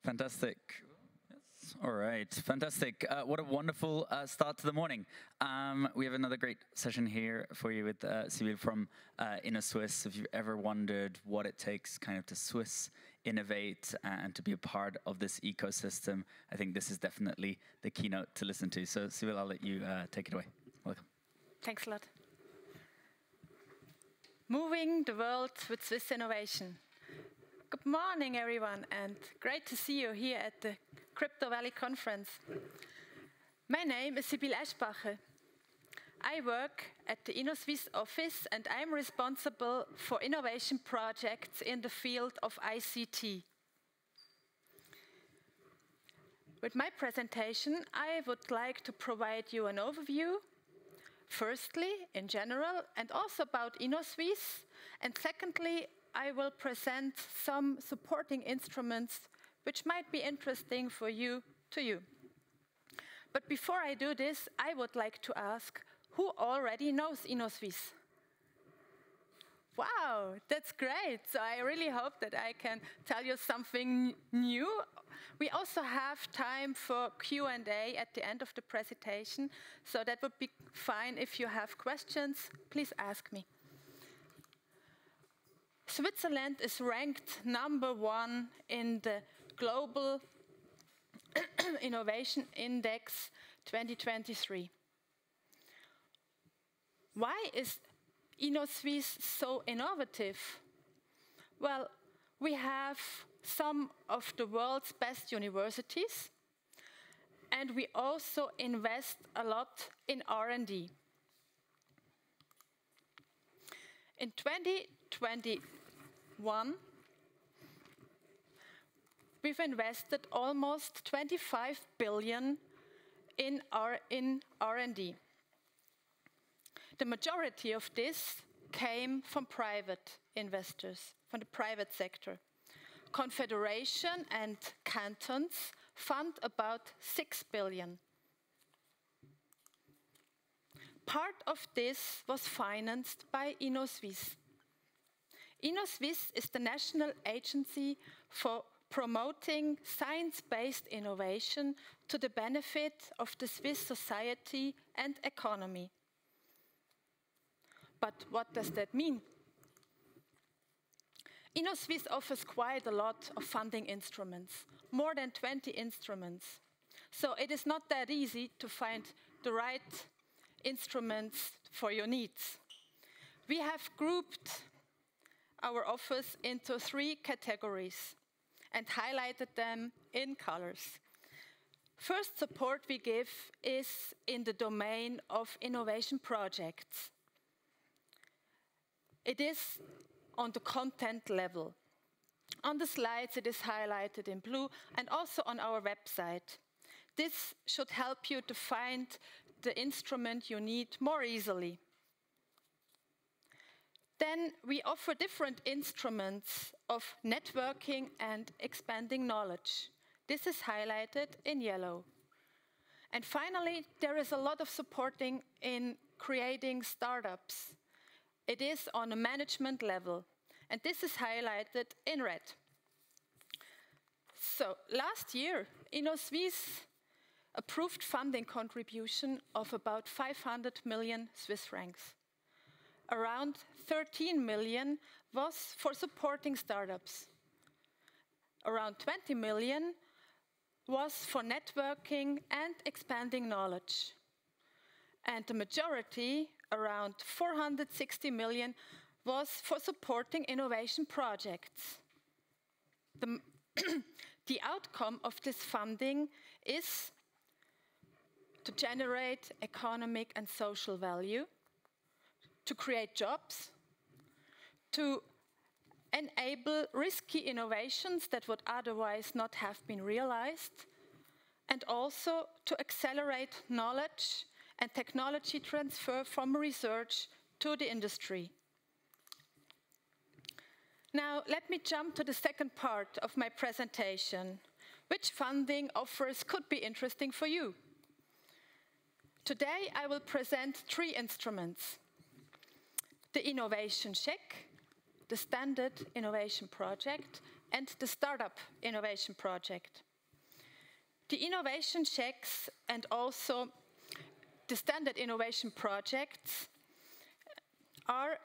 Fantastic. Yes. All right, fantastic. What a wonderful start to the morning. We have another great session here for you with Sybille from Innosuisse. If you've ever wondered what it takes kind of to Swiss innovate and to be a part of this ecosystem, I think this is definitely the keynote to listen to. So Sybille, I'll let you take it away. Welcome. Thanks a lot. Moving the world with Swiss innovation. Good morning, everyone, and great to see you here at the Crypto Valley Conference. My name is Sybille Aeschbacher. I work at the Innosuisse office, and I'm responsible for innovation projects in the field of ICT. With my presentation, I would like to provide you an overview, firstly, in general, and also about Innosuisse, and secondly, I will present some supporting instruments which might be interesting for you. But before I do this, I would like to ask, who already knows Innosuisse? Wow, that's great. So I really hope that I can tell you something new. We also have time for Q&A at the end of the presentation, so that would be fine. If you have questions, please ask me. Switzerland is ranked #1 in the Global Innovation Index 2023. Why is Innosuisse so innovative? Well, we have some of the world's best universities, and we also invest a lot in R&D. In 2021, we've invested almost 25 billion in R&D. The majority of this came from private investors, from the private sector. Confederation and cantons fund about 6 billion. Part of this was financed by Innosuisse. Innosuisse is the national agency for promoting science-based innovation to the benefit of the Swiss society and economy. But what does that mean? Innosuisse offers quite a lot of funding instruments, more than 20 instruments. So it is not that easy to find the right instruments for your needs. We have grouped our offers into 3 categories and highlighted them in colors. First support we give is in the domain of innovation projects. It is on the content level. On the slides it is highlighted in blue and also on our website. This should help you to find the instrument you need more easily. Then we offer different instruments of networking and expanding knowledge. This is highlighted in yellow. And finally, there is a lot of supporting in creating startups. It is on a management level, and this is highlighted in red. So last year, Innosuisse approved funding contribution of about 500 million Swiss francs. Around 13 million was for supporting startups. Around 20 million was for networking and expanding knowledge. And the majority, around 460 million, was for supporting innovation projects. The outcome of this funding is to generate economic and social value, to create jobs, to enable risky innovations that would otherwise not have been realized, and also to accelerate knowledge and technology transfer from research to the industry. Now, let me jump to the second part of my presentation. Which funding offers could be interesting for you? Today, I will present 3 instruments. The innovation check, the standard innovation project, and the startup innovation project. The innovation checks and also the standard innovation projects are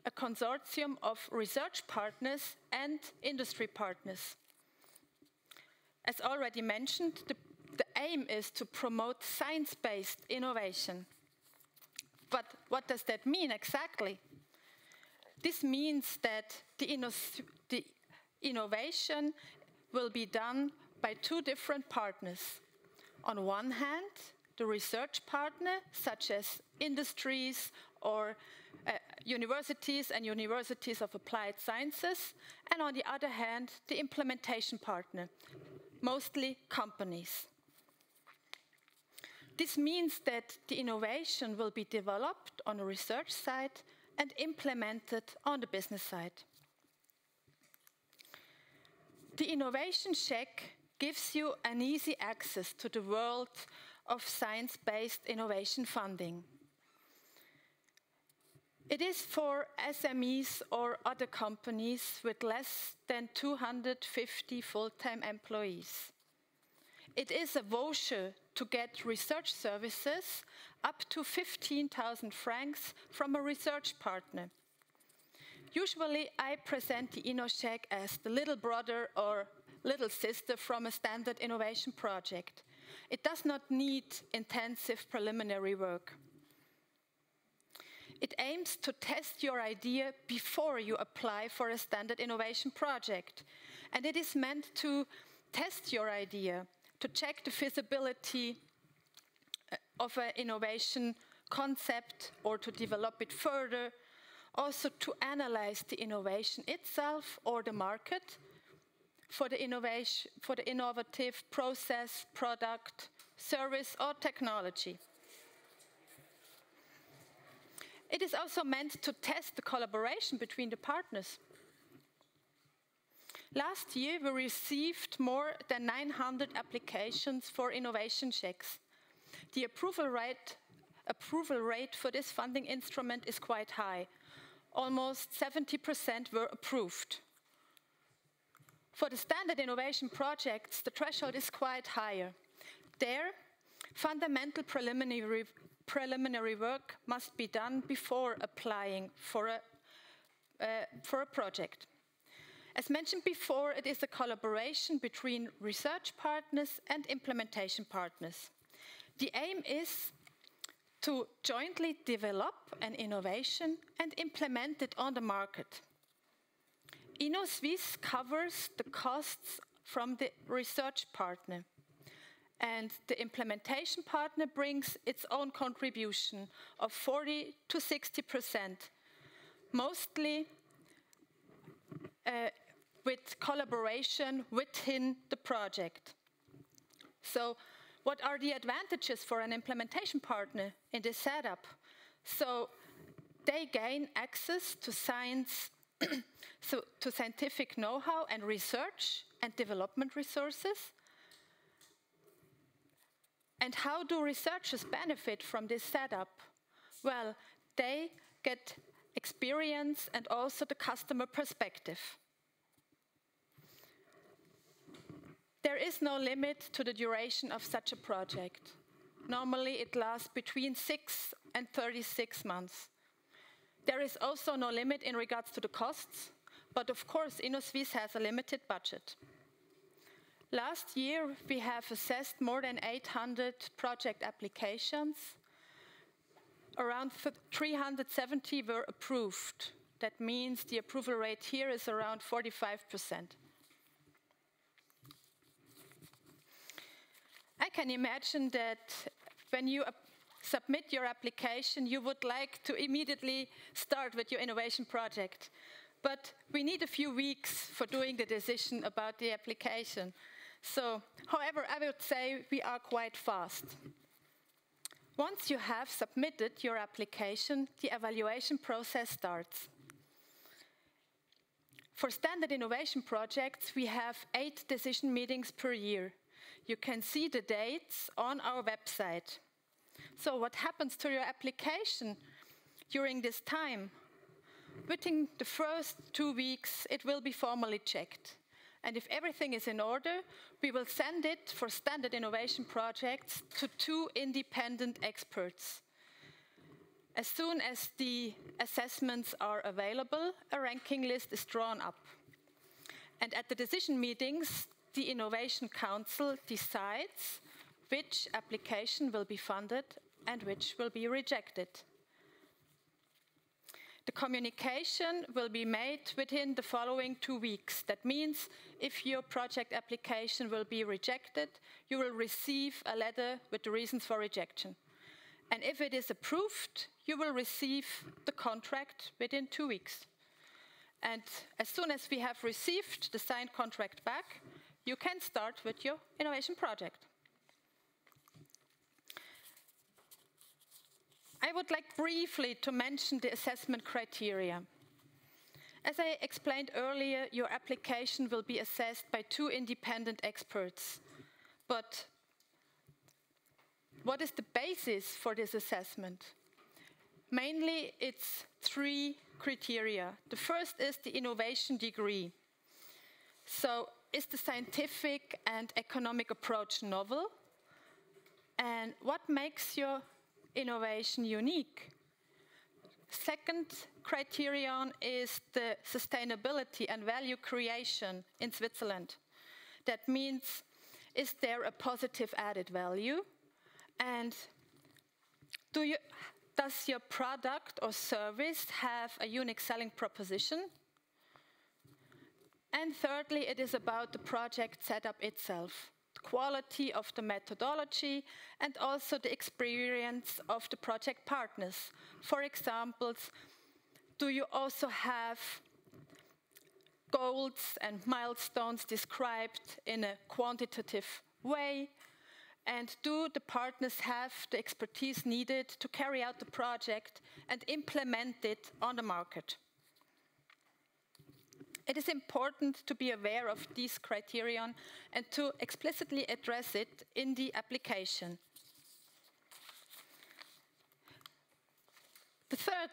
a consortium of research partners and industry partners. As already mentioned, the aim is to promote science-based innovation. But what does that mean exactly? This means that the innovation will be done by two different partners. On one hand, the research partner, such as industries or universities and universities of applied sciences, and on the other hand, the implementation partner, mostly companies. This means that the innovation will be developed on the research side and implemented on the business side. The innovation check gives you an easy access to the world of science-based innovation funding. It is for SMEs or other companies with less than 250 full-time employees. It is a voucher to get research services up to 15,000 francs from a research partner. Usually, I present the InnoCheck as the little brother or little sister from a standard innovation project. It does not need intensive preliminary work. It aims to test your idea before you apply for a standard innovation project. And it is meant to test your idea, to check the feasibility of an innovation concept or to develop it further, also to analyze the innovation itself or the market for the innovative process, product, service or technology. It is also meant to test the collaboration between the partners. Last year, we received more than 900 applications for innovation checks. The approval rate for this funding instrument is quite high. Almost 70% were approved. For the standard innovation projects, the threshold is quite higher. There, fundamental preliminary work must be done before applying for a project. As mentioned before, it is a collaboration between research partners and implementation partners. The aim is to jointly develop an innovation and implement it on the market. Innosuisse covers the costs from the research partner, and the implementation partner brings its own contribution of 40% to 60%, mostly with collaboration within the project. So, what are the advantages for an implementation partner in this setup? So, they gain access to science, to scientific know-how and research and development resources. And how do researchers benefit from this setup? Well, they get experience and also the customer perspective. There is no limit to the duration of such a project. Normally, it lasts between 6 and 36 months. There is also no limit in regards to the costs, but of course, Innosuisse has a limited budget. Last year, we have assessed more than 800 project applications. Around 370 were approved. That means the approval rate here is around 45%. I can imagine that when you submit your application, you would like to immediately start with your innovation project. But we need a few weeks for doing the decision about the application. So, however, I would say we are quite fast. Once you have submitted your application, the evaluation process starts. For standard innovation projects, we have 8 decision meetings per year. You can see the dates on our website. So what happens to your application during this time? Within the first 2 weeks, it will be formally checked. And if everything is in order, we will send it for standard innovation projects to 2 independent experts. As soon as the assessments are available, a ranking list is drawn up. And at the decision meetings, the Innovation Council decides which application will be funded and which will be rejected. The communication will be made within the following 2 weeks. That means if your project application will be rejected, you will receive a letter with the reasons for rejection. And if it is approved, you will receive the contract within 2 weeks. And as soon as we have received the signed contract back, you can start with your innovation project. I would like briefly to mention the assessment criteria. As I explained earlier, your application will be assessed by 2 independent experts. But what is the basis for this assessment? Mainly, it's 3 criteria. The first is the innovation degree. So, is the scientific and economic approach novel? And what makes your innovation unique? Second criterion is the sustainability and value creation in Switzerland. That means, is there a positive added value? And does your product or service have a unique selling proposition? And thirdly, it is about the project setup itself, the quality of the methodology, and also the experience of the project partners. For example, do you also have goals and milestones described in a quantitative way? And do the partners have the expertise needed to carry out the project and implement it on the market? It is important to be aware of these criteria and to explicitly address it in the application. The third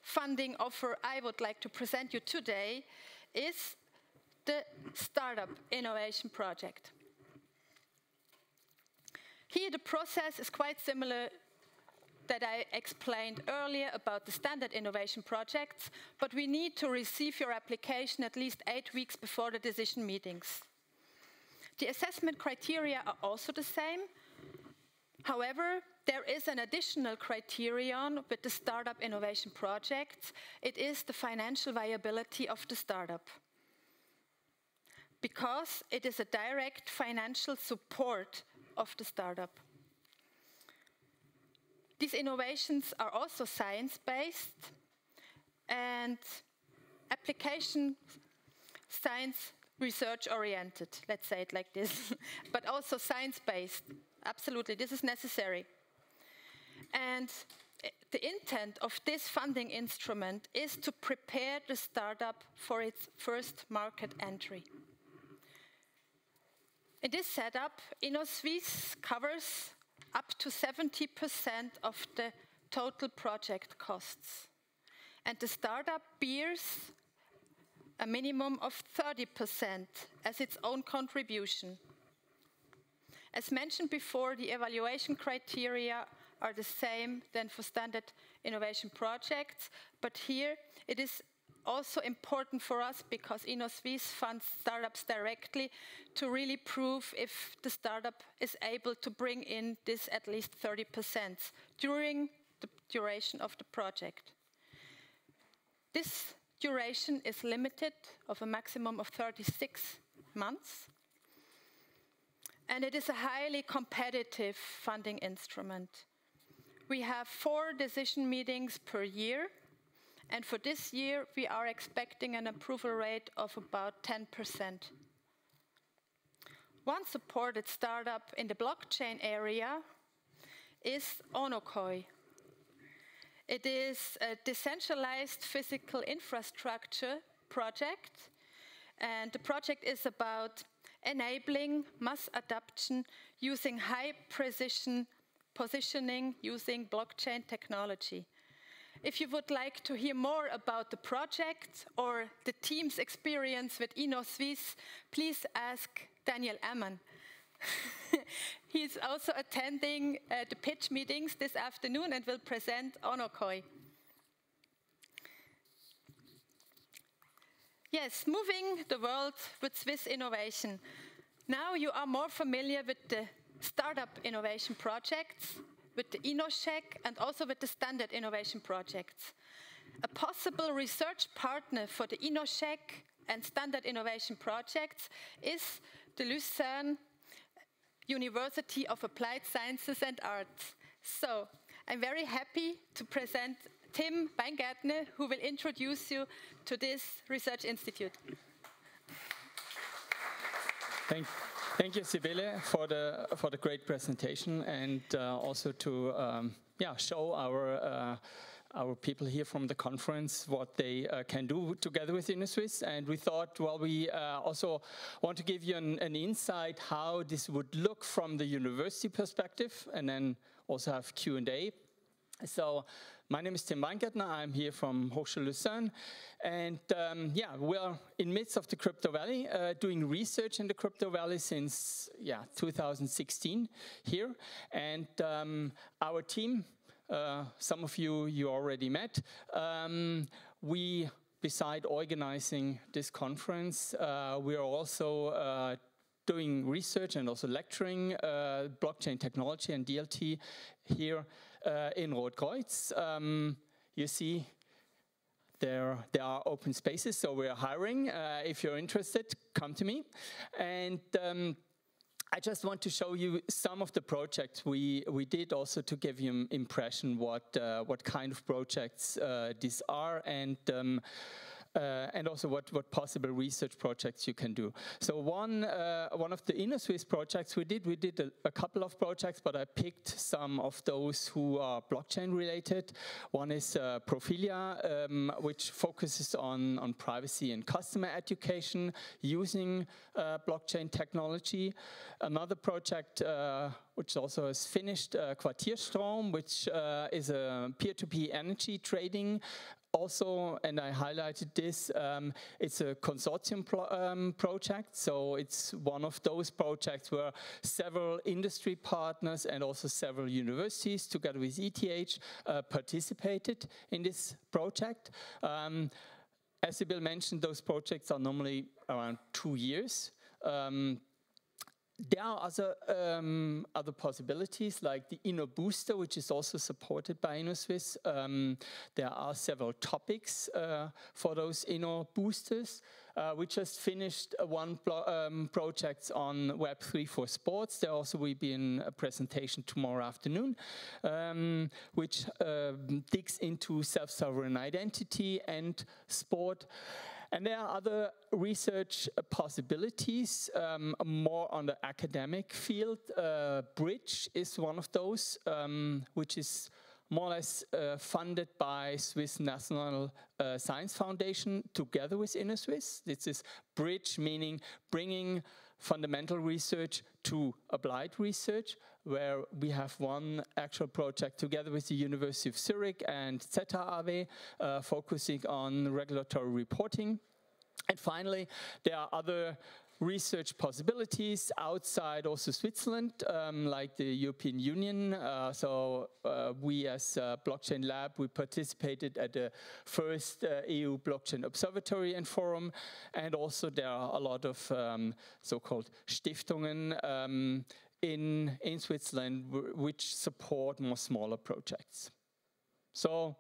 funding offer I would like to present you today is the Startup Innovation Project. Here the process is quite similar that I explained earlier about the standard innovation projects, but we need to receive your application at least 8 weeks before the decision meetings. The assessment criteria are also the same. However, there is an additional criterion with the startup innovation projects. It is the financial viability of the startup, because it is a direct financial support of the startup. These innovations are also science-based and application science research-oriented, let's say it like this, but also science-based. Absolutely, this is necessary. And the intent of this funding instrument is to prepare the startup for its first market entry. In this setup, Innosuisse covers up to 70% of the total project costs. And the startup bears a minimum of 30% as its own contribution. As mentioned before, the evaluation criteria are the same than for standard innovation projects, but here it is also important for us because Innosuisse funds startups directly to really prove if the startup is able to bring in this at least 30% during the duration of the project. This duration is limited of a maximum of 36 months, and it is a highly competitive funding instrument. We have 4 decision meetings per year, and for this year, we are expecting an approval rate of about 10%. One supported startup in the blockchain area is Onokoi. It is a decentralized physical infrastructure project, and the project is about enabling mass adoption using high precision positioning using blockchain technology. If you would like to hear more about the project or the team's experience with Innosuisse, please ask Daniel Ammann. He's also attending the pitch meetings this afternoon and will present Onokoi. Yes, moving the world with Swiss innovation. Now you are more familiar with the startup innovation projects, with the InnoCheck, and also with the standard innovation projects. A possible research partner for the InnoCheck and standard innovation projects is the Lucerne University of Applied Sciences and Arts. So I'm very happy to present Tim Weingärtner, who will introduce you to this research institute. Thank you, Sybille, for the great presentation, and also to show our people here from the conference what they can do together with Innosuisse. And we thought, well, we also want to give you an insight how this would look from the university perspective, and then also have Q&A. So my name is Tim Weingärtner. I'm here from Hochschule Lucerne. And we're in midst of the Crypto Valley, doing research in the Crypto Valley since 2016 here. And our team, some of you already met. We, beside organizing this conference, we are also doing research and also lecturing blockchain technology and DLT here in Rotkreuz. You see there are open spaces, so we're hiring. If you're interested, come to me. And I just want to show you some of the projects we did, also to give you an impression what kind of projects these are, and also what possible research projects you can do. So one of the Innosuisse projects we did a couple of projects, but I picked some of those who are blockchain related. One is Profilia, which focuses on privacy and customer education using blockchain technology. Another project which also has finished, Quartierstrom, which is a peer-to-peer energy trading. Also, and I highlighted this, it's a consortium project, so it's one of those projects where several industry partners and also several universities, together with ETH, participated in this project. As Sybille mentioned, those projects are normally around 2 years. There are other possibilities, like the InnoBooster, which is also supported by Innosuisse. There are several topics for those InnoBoosters. We just finished one project on Web3 for sports. There also will be a presentation tomorrow afternoon, which digs into self-sovereign identity and sport. And there are other research possibilities, more on the academic field. Bridge is one of those, which is more or less funded by Swiss National Science Foundation together with Innosuisse. This is Bridge, meaning bringing fundamental research to applied research, where we have one actual project together with the University of Zurich and ZHAW, focusing on regulatory reporting. And finally, there are other research possibilities outside also Switzerland, like the European Union. We as Blockchain Lab, we participated at the first EU Blockchain Observatory and Forum, and also there are a lot of so-called Stiftungen in Switzerland which support more smaller projects. So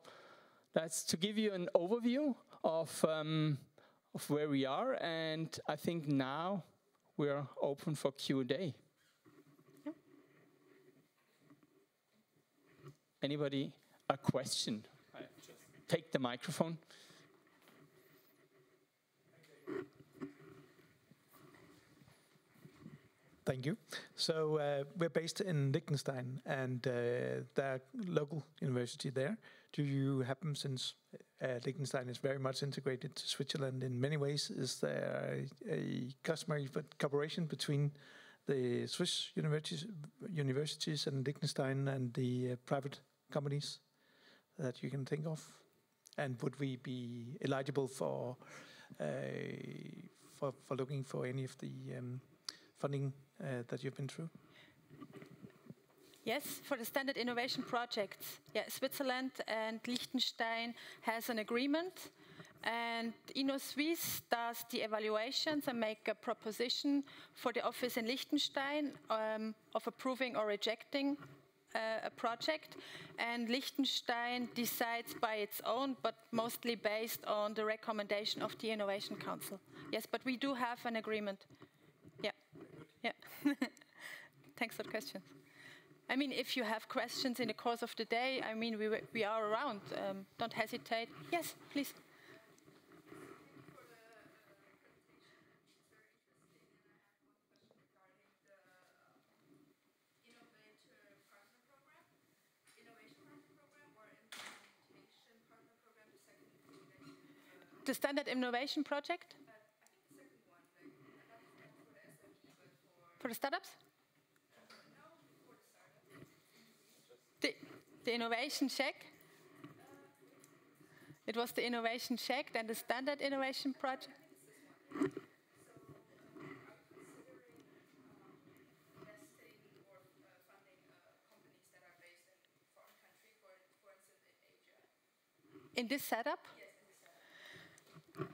that's to give you an overview of where we are, and I think now we're open for Q&A. Yeah. Anybody a question? Just take the microphone. Thank you. So we're based in Liechtenstein, and there are local university there. Do you happen, since Liechtenstein is very much integrated to Switzerland in many ways, is there a customary cooperation between the Swiss universities and Liechtenstein and the private companies that you can think of? And would we be eligible for looking for any of the funding that you've been through? Yes, for the standard innovation projects. Yeah, Switzerland and Liechtenstein has an agreement, and Innosuisse does the evaluations and make a proposition for the office in Liechtenstein of approving or rejecting a project, and Liechtenstein decides by its own, but mostly based on the recommendation of the Innovation Council. Yes, but we do have an agreement. Yeah, yeah. Thanks for the question. I mean, if you have questions in the course of the day, I mean, we are around. Don't hesitate. Yes, please. The Standard Innovation Project? I think the second one, for the startups? The Innovation Check? It was the Innovation Check, then the Standard Innovation Project? In this setup?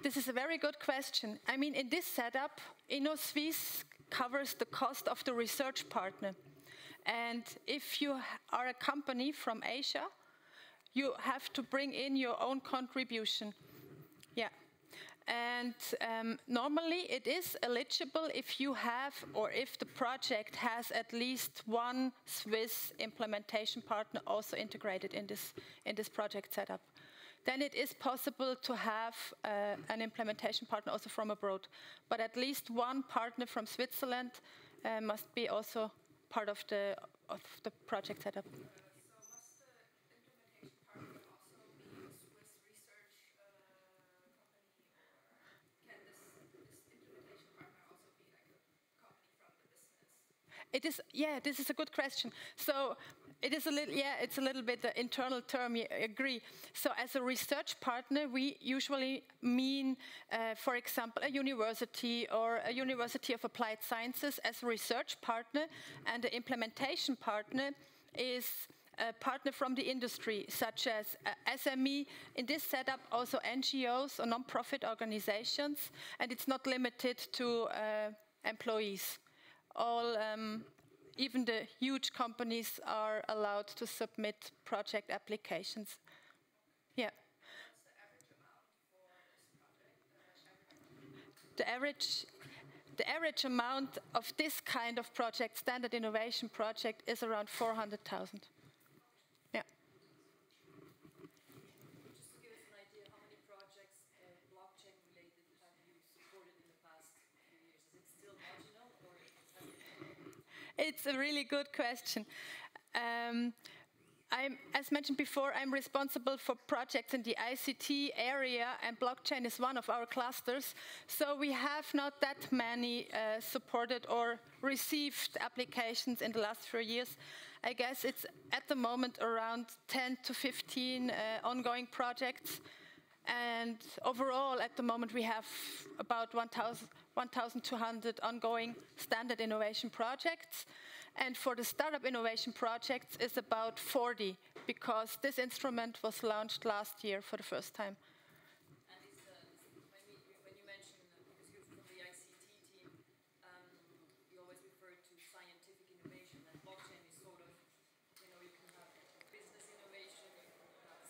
This is a very good question. I mean, in this setup, Innosuisse covers the cost of the research partner. And if you are a company from Asia, you have to bring in your own contribution. Yeah. And normally it is eligible if you have, or if the project has at least one Swiss implementation partner also integrated in this project setup. Then it is possible to have an implementation partner also from abroad. But at least one partner from Switzerland must be also part of the project setup. So must the implementation partner also be a Swiss research company, or can this implementation partner also be like a company from the business? It is, yeah, this is a good question. So it is a little, yeah, it's a little bit the internal term, I agree. So as a research partner, we usually mean, for example, a university or a University of Applied Sciences as a research partner, and the implementation partner is a partner from the industry, such as SME, in this setup also NGOs or non-profit organizations, and it's not limited to employees. All even the huge companies are allowed to submit project applications. Yeah. What's the average amount for this project? The average amount of this kind of project, standard innovation project, is around 400,000. Yeah. Just to give us an idea, how many projects blockchain related have you supported in the past few years? Is it still marginal, or has it? It's a really good question. As mentioned before, I'm responsible for projects in the ICT area, and blockchain is one of our clusters. So we have not that many supported or received applications in the last 4 years. I guess it's at the moment around 10 to 15 ongoing projects. And overall, at the moment, we have about 1,200 ongoing standard innovation projects. And for the startup innovation projects, it's about 40, because this instrument was launched last year for the first time. And when you mention, because you're from the ICT team, you always refer to scientific innovation, and blockchain is sort of, you know, you can have business innovation, you can have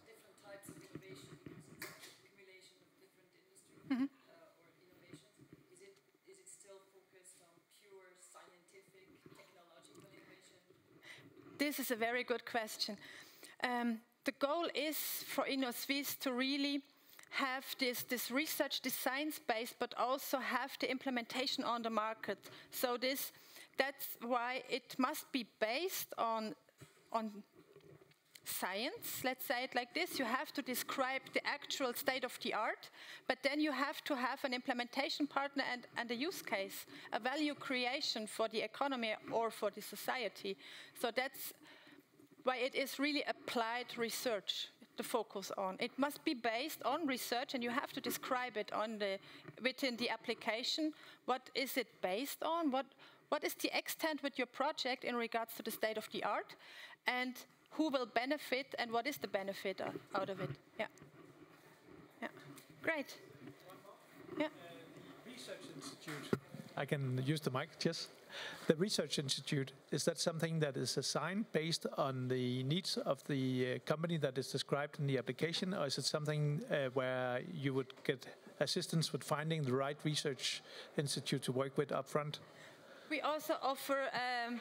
different types of innovation, because it's an accumulation of different industries. Mm-hmm. This is a very good question. The goal is for Innosuisse to really have this research, this science-based, but also have the implementation on the market. So that's why it must be based on science, let's say it like this. You have to describe the actual state of the art, but then you have to have an implementation partner and a use case, a value creation for the economy or for the society. So why it is really applied research to focus on. It must be based on research, and you have to describe it within the application. What is it based on? What is the extent with your project in regards to the state of the art? And who will benefit, and what is the benefit out of it? Yeah. Yeah. Great. Yeah. Research Institute. I can use the mic, yes. The Research Institute, is that something that is assigned based on the needs of the company that is described in the application, or is it something where you would get assistance with finding the right research institute to work with upfront? We also offer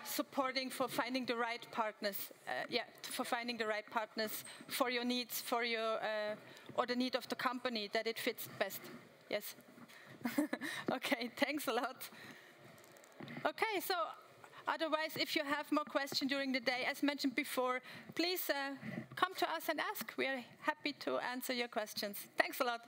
supporting for finding the right partners. For finding the right partners for your needs, for your or the need of the company that it fits best. Yes. Okay. Thanks a lot. Okay. So, otherwise, if you have more questions during the day, as mentioned before, please come to us and ask. We are happy to answer your questions. Thanks a lot.